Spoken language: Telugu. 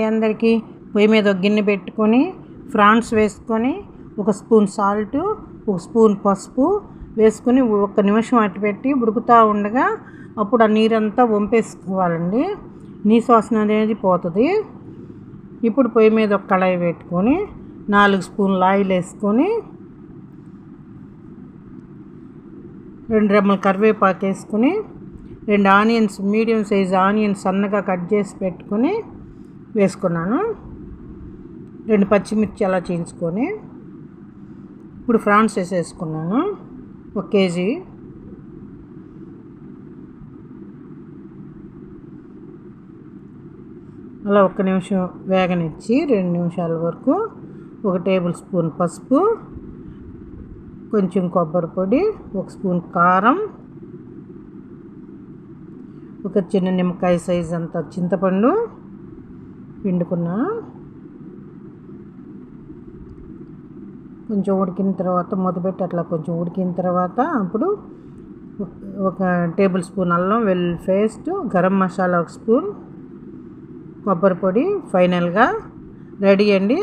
అండి అందరికీ. పొయ్యి మీద ఒక గిన్నె పెట్టుకొని ఫ్రాన్స్ వేసుకొని, ఒక స్పూన్ సాల్ట్, ఒక స్పూన్ పసుపు వేసుకొని 1 నిమిషం అటు పెట్టి ఉడుకుతూ ఉండగా అప్పుడు ఆ నీరంతా వంపేసుకోవాలండి. నీసు వాసన అనేది పోతుంది. ఇప్పుడు పొయ్యి మీద ఒక కళాయి పెట్టుకొని 4 స్పూన్ల ఆయిల్ వేసుకొని 2 రెమ్మల కరివేపాకు వేసుకొని 2 ఆనియన్స్, మీడియం సైజ్ ఆనియన్స్ సన్నగా కట్ చేసి పెట్టుకొని వేసుకున్నాను. 2 పచ్చిమిర్చి అలా చీల్చుకొని ఇప్పుడు ఫ్రాన్స్ వేసేసుకున్నాను. 1 కేజీ. అలా 1 నిమిషం వేగనిచ్చి 2 నిమిషాల వరకు 1 టేబుల్ స్పూన్ పసుపు, కొంచెం కొబ్బరి పొడి, 1 స్పూన్ కారం, ఒక చిన్న నిమ్మకాయ సైజ్ అంత చింతపండు పిండుకున్నాను. కొంచెం ఉడికిన తర్వాత మూతపెట్టి అట్లా కొంచెం ఉడికిన తర్వాత అప్పుడు 1 టేబుల్ స్పూన్ అల్లం వెల్లుల్లి పేస్ట్, గరం మసాలా 1 స్పూన్, కొబ్బరి పొడి ఫైనల్గా రెడీ అండి.